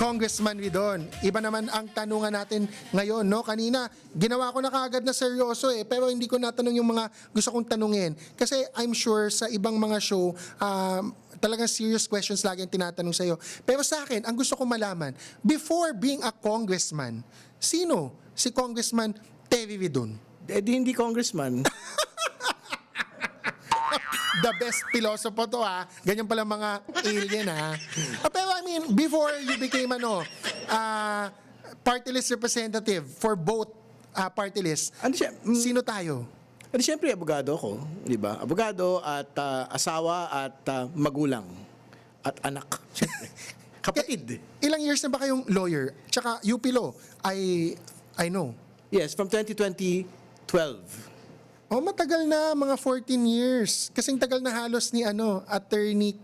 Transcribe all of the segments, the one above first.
Congressman Ridon. Iba naman ang tanungan natin ngayon, no? Kanina, ginawa ko na kaagad na seryoso pero hindi ko natanong yung mga gusto kong tanungin. Kasi I'm sure sa ibang mga show, talagang serious questions lagi ang tinatanong sa'yo. Pero sa akin, ang gusto kong malaman, before being a congressman, sino si Congressman Terry Ridon? Di hindi congressman. The best philosopher to Ganyan pala mga alien pero I mean, before you became party list representative for both party lists, Ano siya? sino tayo? Siyempre, abogado ako, di ba? Abogado at asawa at magulang at anak. Siyempre. Kapatid. Ilang years na ba kayong lawyer? Tsaka UP Law, I know. Yes, from 2012. Oh, matagal na, mga 14 years. Kasing tagal na halos ni attorney,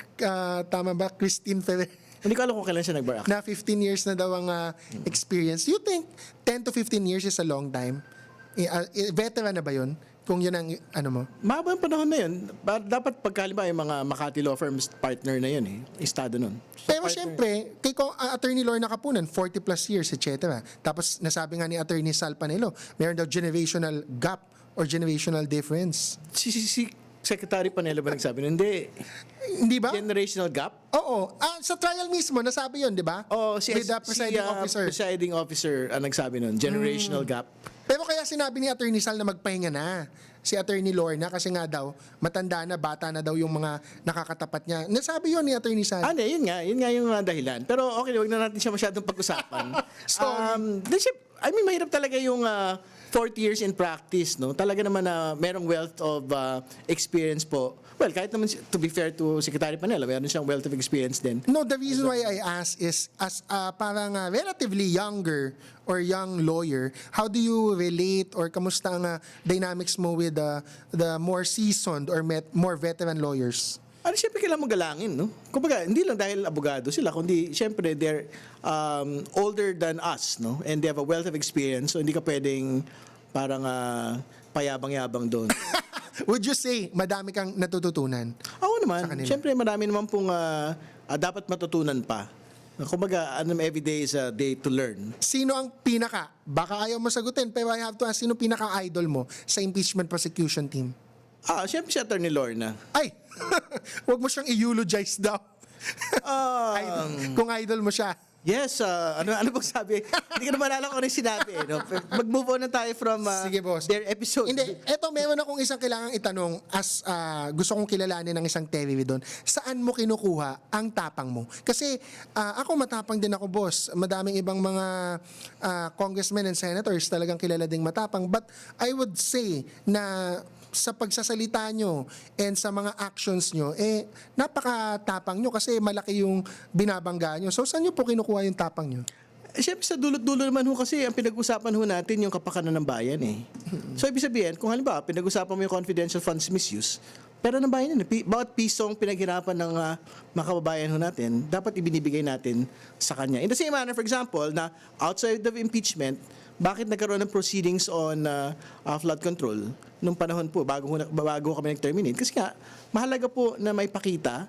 tama ba, Christine Ferrer, Hindi ko alam kung kailan siya nag-bar act. na 15 years na daw ang experience. You think 10 to 15 years is a long time? Veteran na ba yun? Kung yun ang mo? Mahaba ang panahon na yun. Dapat pagkalima yung mga Makati Law Firms partner na yun estado nun. So, Pero partner- syempre, kay Attorney Lorna Kapunan, 40 plus years, etc. Tapos nasabi nga ni Attorney Sal Panelo, meron daw generational gap or generational difference. Si Secretary Panelo ba nagsabi nun? Hindi. Hindi ba? Generational gap? Oo. Sa trial mismo, nasabi yun, di ba? Oh, With the presiding officer. presiding officer ang nagsabi nun. Generational gap. Pero kaya sinabi ni Attorney Sal na magpahinga na si Attorney Lorna kasi nga daw, matanda na, bata na daw yung mga nakakatapat niya. Nasabi yun ni Attorney Sal. Yun nga yung dahilan. Pero okay, wag na natin siya masyadong pag-usapan. Sorry. Mahirap talaga yung 40 years in practice, no? Talaga naman na merong wealth of experience po. Well, kahit naman, to be fair to Secretary Panelo, meron siyang wealth of experience din. No, the reason why I ask is as parang relatively younger or young lawyer, how do you relate or kamusta ang dynamics mo with the more seasoned or more veteran lawyers? Siyempre kailangan mo galangin, no? Kumbaga, hindi lang dahil abogado sila, kundi siyempre they're older than us, no? And they have a wealth of experience, so hindi ka pwedeng parang payabang-yabang doon. Would you say madami kang natututunan? Ako Sa naman, kanila. siyempre marami naman pong dapat matutunan pa. Kumbaga, every day is a day to learn. Sino ang baka ayaw mo sagutin, pero I have to ask, sino pinaka-idol mo sa impeachment prosecution team? Siyempre si Attorney Lorna. Ay! Huwag mo siyang i-eulogize daw. Kung idol mo siya. Yes, ano bang sabi? Hindi ko naman alam kung ano yung sinabi. No? Mag-move on na tayo from Sige, boss. their episode. Hindi, eto meron akong isang kailangang itanong as gusto kong kilalanin ng isang Terry doon. Saan mo kinukuha ang tapang mo? Kasi ako matapang din ako, boss. Madaming ibang mga congressmen and senators talagang kilala ding matapang. But I would say na sa pagsasalita nyo and sa mga actions nyo, napakatapang nyo kasi malaki yung binabangga nyo. So, saan nyo po kinukuha yung tapang nyo? Siyempre sa dulot-dulo naman ho kasi ang pinag-usapan ho natin yung kapakanan ng bayan So ibig sabihin, kung halimbawa pinag-usapan mo yung confidential funds misuse, pero ng bayan yun, bawat pisong pinaghirapan ng mga kababayan ho natin, dapat ibinibigay natin sa kanya. In the same manner, for example, na outside of impeachment, bakit nagkaroon ng proceedings on flood control nung panahon po bago kami nag-terminate? Kasi nga, mahalaga po na may pakita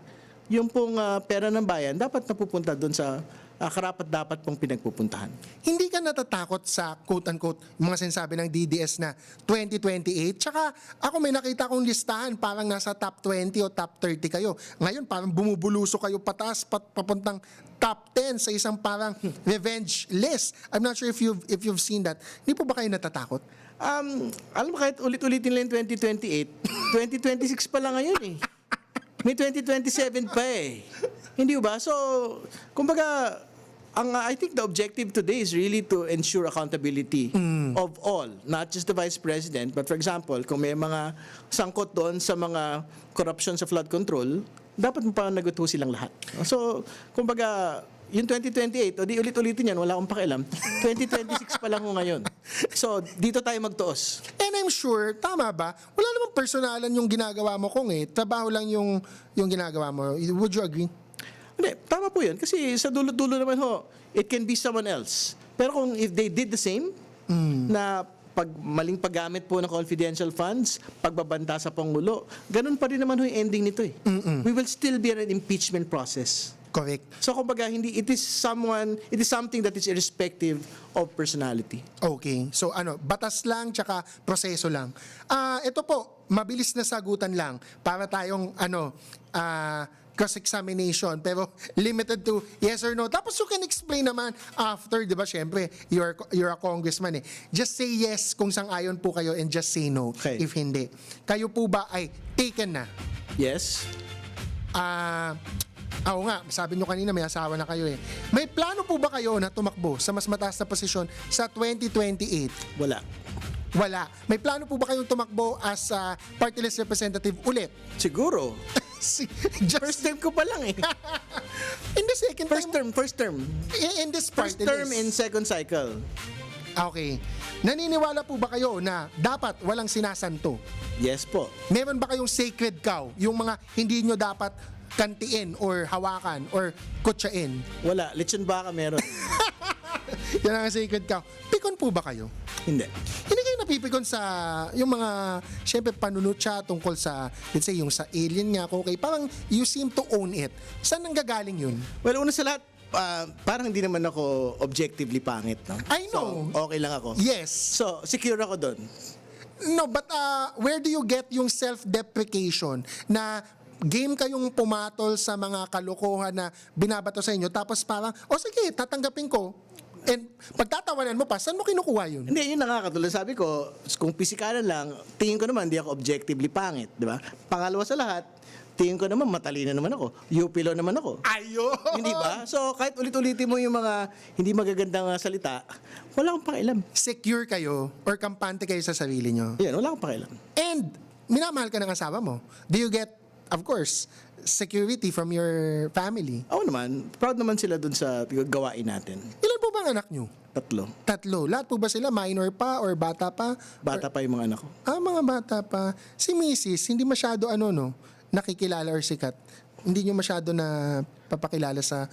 yung pong pera ng bayan dapat napupunta doon sa karapat-dapat pong pinagpupuntahan. Hindi ka natatakot sa quote-unquote mga sinasabi ng DDS na 2028? Tsaka ako may nakita kong listahan parang nasa top 20 o top 30 kayo. Ngayon parang bumubuluso kayo pataas papuntang top 10 sa isang parang revenge list. I'm not sure if you've seen that. Hindi po ba kayo natatakot? Alam mo, kahit ulit-ulitin lang yung 2028, 2026 pa lang ngayon May 2027 pa Hindi ba? So, kumbaga, I think the objective today is really to ensure accountability of all, not just the Vice President, but for example, kung may mga sangkot doon sa mga corruption sa flood control, dapat mapanagot ho silang lahat. So, kumbaga, yung 2028, o di ulit-ulitin yan, wala akong pakialam. 2026 pa lang ho ngayon. So, dito tayo magtuos. And I'm sure, tama ba? Wala namang personalan yung ginagawa mo trabaho lang yung ginagawa mo. Would you agree? Hindi, tama po yun. Kasi sa dulo-dulo naman ho, it can be someone else. Pero kung if they did the same, na maling paggamit po ng confidential funds, pagbabanta sa Pangulo, ganun pa rin naman ho yung ending nito We will still be in an impeachment process. Correct. So kumbaga it is something that is irrespective of personality. Okay. So batas lang tsaka proseso lang. Ito po, mabilis na sagutan lang para tayong cross-examination pero limited to yes or no. Tapos you can explain naman after, 'di ba? Syempre, you're a congressman eh. Just say yes kung sang-ayon po kayo and just say no Okay. if hindi. Kayo po ba ay taken na? Yes? Oo nga, sabi nyo kanina may asawa na kayo eh. May plano po ba kayo na tumakbo sa mas mataas na posisyon sa 2028? Wala. Wala. May plano po ba kayong tumakbo as party list representative ulit? Siguro. Just First term ko pa lang eh. in the second First term. in this First party term list. in second cycle. Okay. Naniniwala po ba kayo na dapat walang sinasanto? Yes po. Meron ba kayong sacred cow? Yung mga hindi nyo dapat kantiin or hawakan or kutsain? Wala. Lechon baka meron. Yan ang sacred cow. Pikon po ba kayo? Hindi. Hindi kayo napipikon sa yung mga, syempre, panunutya tungkol sa, let's say, yung sa alien nga, okay, parang you seem to own it. Saan nanggagaling yun? Well, una sa lahat, parang hindi naman ako objectively pangit. No? I know. So, okay lang ako. Yes. So, secure ako doon. No, but where do you get yung self-deprecation na game kayong pumatol sa mga kalokohan na binabato sa inyo tapos parang, sige, tatanggapin ko. And pagtatawanan mo pa, saan mo kinukuha yun? Hindi, yun na nga, katulad sabi ko, kung pisikalan lang, tingin ko naman, hindi ako objectively pangit, di ba? Pangalawa sa lahat, tingin ko naman, matalino naman ako. UP law naman ako. Ayun! Hindi ba? So, kahit ulit-ulitin mo yung mga hindi magagandang salita, wala akong pakialam. Secure kayo or kampante kayo sa sarili nyo. Yan, wala akong pakialam. And minamahal ka ng asawa mo. Do you get, of course, security from your family? Ako naman, proud naman sila dun sa gawain natin. Ilan po ba ang anak nyo? 3. 3. Lahat po ba sila minor pa or bata pa? Bata pa yung mga anak ko. Mga bata pa. Si Mrs. hindi masyado nakikilala or sikat. Hindi nyo masyado na papakilala sa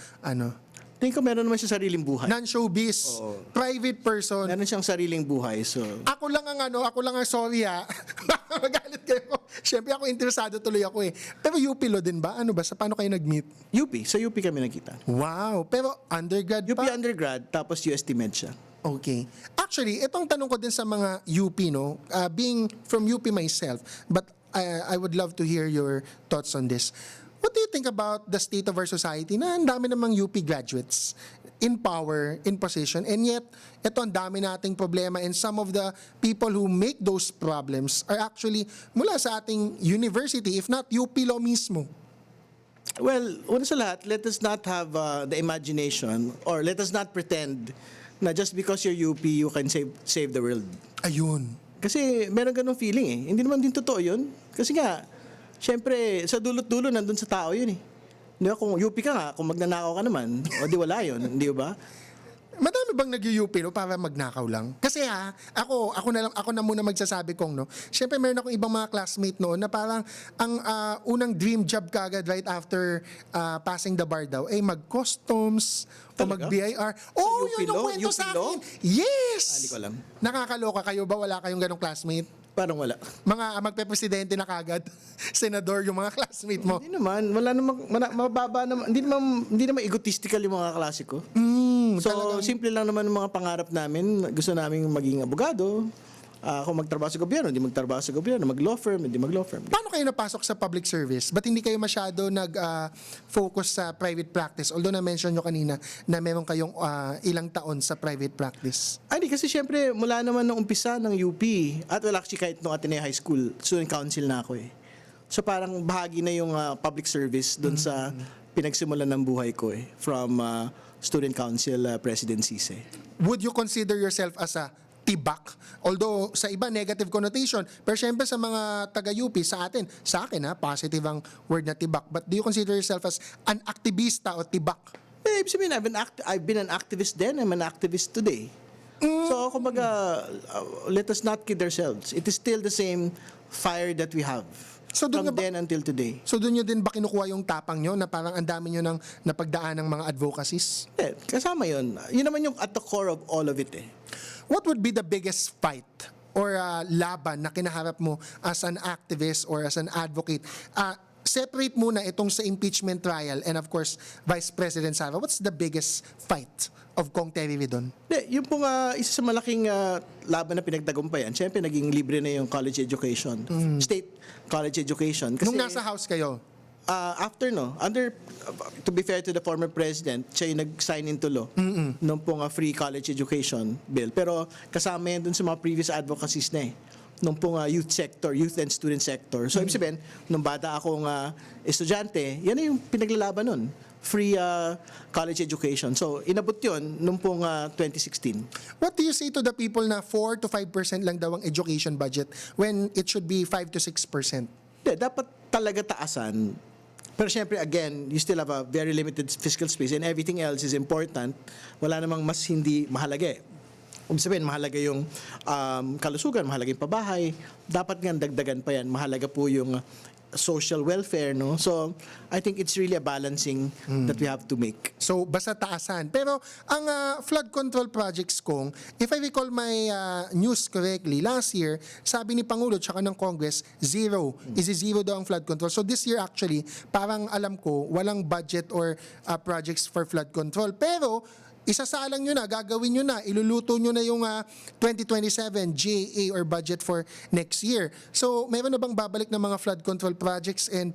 Tingin ko meron naman siya sariling buhay. non-showbiz, Oo. private person. Meron siyang sariling buhay, so... Ako lang ang sorry ha. Baka magalit kayo. Siyempre ako interesado tuloy ako eh. Pero UP Law din ba? Paano kayo nag-meet? UP, sa UP kami nagkita. Wow, pero undergrad UP pa? undergrad, tapos UST Med siya. Okay. Actually, itong tanong ko din sa mga UP, no? Being from UP myself, but I would love to hear your thoughts on this. What do you think about the state of our society na ang dami namang UP graduates in power, in position, and yet, ito ang dami nating problema and some of the people who make those problems are actually mula sa ating university, if not UP Law mismo. Well, una sa lahat, let us not have the imagination or let us not pretend na just because you're UP, you can save the world. Ayun. Kasi meron ganung feeling eh. Hindi naman din totoo yun. Kasi nga, syempre, sa dulot-dulo nandun sa tao yun eh. Di ba, kung UP ka nga, kung magnanakaw ka naman, o di wala yun, di ba? Madami bang nag-UP para magnakaw lang? Kasi ako na muna magsasabi kong Syempre meron akong ibang mga classmate noon na parang ang unang dream job kagad right after passing the bar daw ay mag-customs o Talaga? mag-BIR. Oh, UP yun yung Law? kwento UP sa Law? akin. Yes! Hindi ko alam. Nakakaloka kayo ba? Wala kayong ganong classmate? Parang wala. Mga magpe-presidente na kagad, senador yung mga classmate mo. Hindi naman, wala namang, mababa naman, hindi naman egotistical yung mga klase ko. So, simple lang naman ang mga pangarap namin. Gusto namin maging abogado. Kung magtrabaho sa gobyerno, hindi magtrabaho sa gobyerno. Mag-law firm, hindi mag-law firm. Paano kayo napasok sa public service? Ba't hindi kayo masyado nag-focus sa private practice? Although na-mention nyo kanina na meron kayong ilang taon sa private practice. Hindi, kasi syempre, mula naman nung umpisa ng UP, at well, actually kahit nung Ateneo High School, student council na ako eh. So parang bahagi na yung public service doon sa pinagsimulan ng buhay ko eh. From student council presidencies eh. Would you consider yourself as a tibak? Although sa iba negative connotation, pero syempre sa mga taga-UP, sa akin positive ang word na tibak. But do you consider yourself as an aktivista o tibak? Ibig sabihin, I've been an activist then, I'm an activist today. So, kumbaga, let us not kid ourselves. It is still the same fire that we have So, doon from nga ba- then until today. So doon nyo din ba kinukuha yung tapang nyo na parang ang dami nyo nang napagdaan ng mga advocacies? Kasama yun. Yun naman yung at the core of all of it eh. What would be the biggest fight or laban na kinaharap mo as an activist or as an advocate? separate muna itong sa impeachment trial and of course, Vice President Sara. What's the biggest fight of Kong Terry Vidon? Yung pong isa sa malaking laban na pinagtagumpayan, syempre naging libre na yung college education, state college education. Kasi, Nung nasa House kayo? after to be fair to the former president, siya yung nag-sign into law nung pong free college education bill. Pero kasama yan dun sa mga previous advocacies na nung pong youth and student sector. So, ibig sabihin, nung bata akong estudyante, yan na yung pinaglalaban nun. Free college education. So, inabot yun nung pong 2016. What do you say to the people na 4 to 5% lang daw ang education budget when it should be 5 to 6%? Dapat talaga taasan. Pero syempre, again, you still have a very limited fiscal space and everything else is important. Wala namang mas hindi mahalaga Ibig sabihin, mahalaga yung kalusugan, mahalaga yung pabahay. Dapat nga dagdagan pa yan. Mahalaga po yung social welfare, no? So, I think it's really a balancing that we have to make. So, basta taasan. Pero, ang flood control projects kong, if I recall my news correctly, last year, sabi ni Pangulo tsaka ng Congress, zero. Zero daw ang flood control. So, this year actually, parang alam ko, walang budget or projects for flood control. Pero, isasalang nyo na, gagawin nyo na, iluluto nyo na yung 2027 GAA or budget for next year. So, mayroon na bang babalik ng mga flood control projects and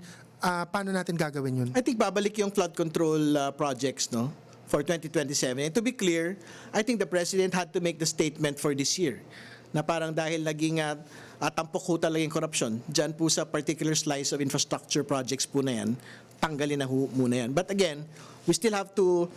paano natin gagawin yun? I think babalik yung flood control projects, no? For 2027. And to be clear, I think the President had to make the statement for this year na parang dahil naging tampok ho talaga yung corruption, dyan po sa particular slice of infrastructure projects po na yan, tanggalin na ho muna yan. But again, we still have to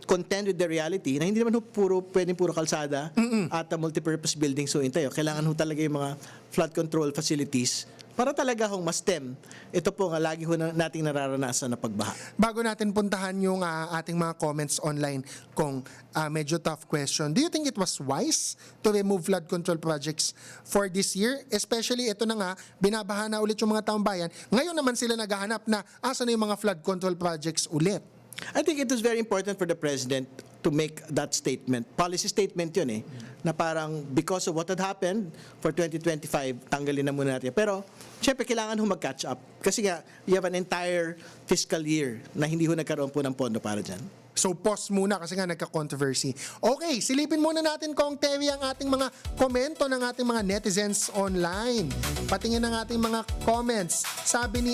contend with the reality na hindi naman ho pwedeng puro kalsada at multipurpose buildings ho tayo. Kailangan ho talaga yung mga flood control facilities para talaga hong ma-stem. Ito po nga lagi ho nating nararanasan na pagbaha. Bago natin puntahan yung ating mga comments online kung medyo tough question, do you think it was wise to remove flood control projects for this year? Especially ito na nga, binabaha na ulit yung mga taong bayan. Ngayon naman sila naghahanap na asa na yung mga flood control projects ulit. I think it was very important for the President to make that statement. Policy statement yun na parang because of what had happened for 2025, tanggalin na muna natin. Pero, syempre, kailangan ho mag-catch up. Kasi nga, you have an entire fiscal year na hindi ho nagkaroon po ng pondo para dyan. So, pause muna kasi nga nagka-controversy. Okay, silipin muna natin, Kong Terry, ang ating mga komento ng ating mga netizens online. Patingin ng ating mga comments. Sabi ni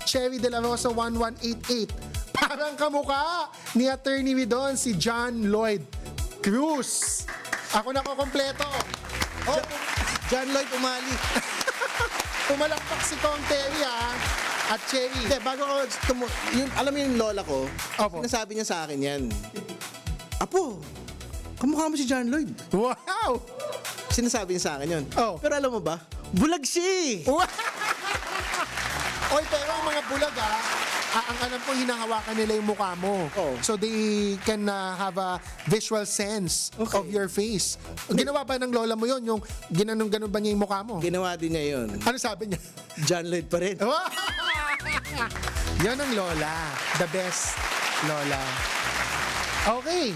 Cherry De La Rosa 1188, parang kamukha ni Attorney Vidon, si John Lloyd Cruz. Ako na kompleto. Oh, John Lloyd umali. pumalakpak si Kong Terry at Cherry. Hindi, bago ko, alam mo yung lola ko, Opo. sinasabi niya sa akin yan. Apo, kamukha mo si John Lloyd. Wow! Sinasabi niya sa akin yun. Oh. Pero alam mo ba, bulag siya Oy, pero ang mga bulag ang alam ko hinahawakan nila yung mukha mo. Oh. So they can have a visual sense of your face. Ginawa ba ng lola mo yon yung ginanon-ganon ba niya yung mukha mo? Ginawa din niya yun. Ano sabi niya? John Lloyd pa rin. Yan ang lola. The best lola. Okay.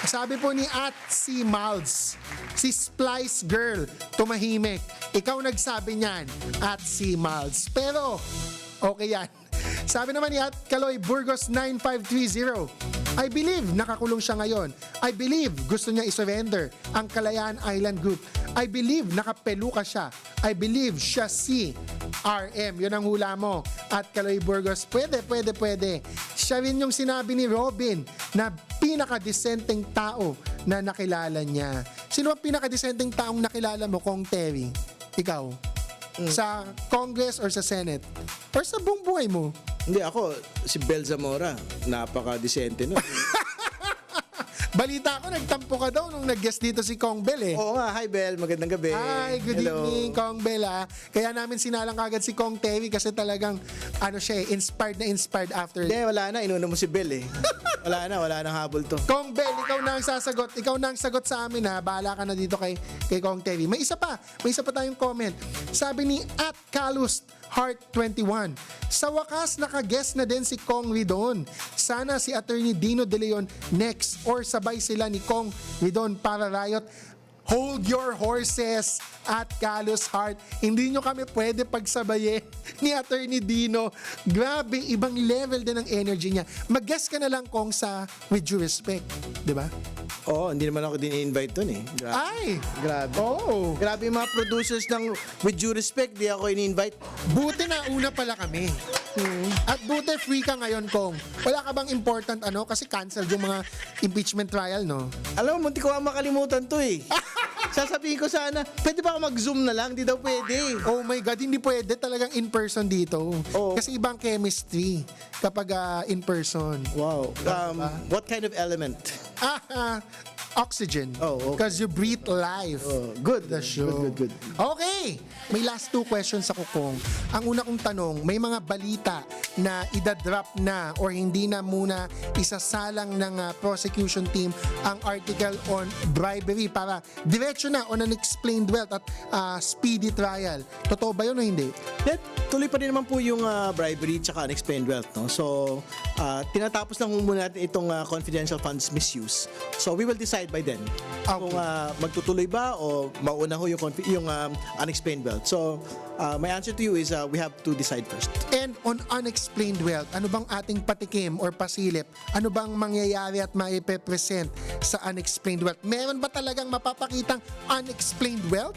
Sabi po ni si Malds, si Splice Girl, tumahimik. Ikaw nagsabi niyan, si Malds. Pero, okay yan. Sabi naman ni Kaloy Burgos 9530, I believe nakakulong siya ngayon. I believe gusto niya isurrender ang Kalayaan Island Group. I believe nakapeluka siya. I believe siya si RM. Yun ang hula mo. At Kaloy Burgos, pwede. Siya rin yung sinabi ni Robin na pinaka-decenteng tao na nakilala niya. Sino ang pinaka-decenteng taong nakilala mo, Kong Terry? Ikaw? Sa Congress or sa Senate? Or sa buong buhay mo? Hindi, ako, si Bel Zamora, napaka-decente nun. Balita ko, nagtampo ka daw nung nag-guest dito si Kong Bel Oo nga, hi Bel, magandang gabi. Hi, good Hello. evening, Kong Bel Kaya namin sinalang kagad si Kong Terry kasi talagang, inspired after. Hindi, wala na, inuna mo si Bel Wala nang habol to. Kong Bel, ikaw na ang sasagot. Ikaw na ang sagot sa amin Bahala ka na dito kay Kong Terry. May isa pa tayong comment. Sabi ni @Calust Heart 21. Sa wakas, naka-guest na din si Kong Ridon. Sana si Attorney Dino De Leon next or sabay sila ni Kong Ridon para riot. hold your horses at Carlos Hart. Hindi nyo kami pwede pagsabayin ni Attorney Dino. Grabe, ibang level din ng energy niya. Mag-guess ka na lang kung sa With Due Respect, di ba? Oo, hindi naman ako din i-invite dun eh. Grabe. Ay! Grabe. Oh! Grabe yung mga producers ng With Due Respect, di ako ini-invite. Buti na una pala kami. At buti free ka ngayon, Kong. Wala ka bang important ano? Kasi canceled yung mga impeachment trial, no? Alam mo, munti ko nga makalimutan to eh. Sasabihin ko sana, pwede ba ako mag-zoom na lang? Di daw pwede. Oh my God, hindi pwede talagang in-person dito. Oo. Kasi ibang chemistry kapag in-person. Wow. What kind of element? Oxygen. Oh, okay. Because you breathe life. Oh, good. The show. Good. Okay. May last 2 questions ako, Kong. Ang una kong tanong, may mga balita na idadrop na or hindi na muna isasalang ng prosecution team ang article on bribery para diretso na on unexplained wealth at speedy trial. Totoo ba yun o hindi? Tuloy pa rin naman po yung bribery tsaka unexplained wealth. No? So, tinatapos lang muna natin itong confidential funds misuse. So, we will decide by then kung magtutuloy ba o mauna ho yung unexplained wealth. So, my answer to you is we have to decide first. And on unexplained wealth, ano bang ating patikim or pasilip? Ano bang mangyayari at maipepresent sa unexplained wealth? Meron ba talagang mapapakitang unexplained wealth?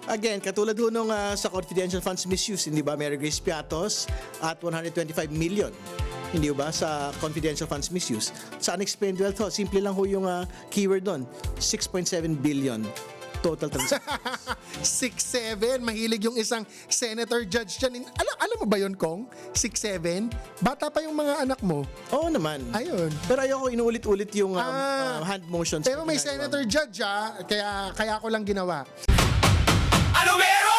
Again, katulad ho nung sa confidential funds misuse, hindi ba, Mary Grace Piatos at 125 million. Hindi ba, sa confidential funds misuse. Sa unexplained wealth ho, simple lang ho yung keyword doon, 6.7 billion total transactions. 6'7", mahilig yung isang senator judge dyan. Alam mo ba yun, Kong? 6'7"? Bata pa yung mga anak mo. Oo naman. Ayun. Pero ayoko inuulit-ulit yung hand motions. Pero may senator judge kaya ko lang ginawa. Ano meron?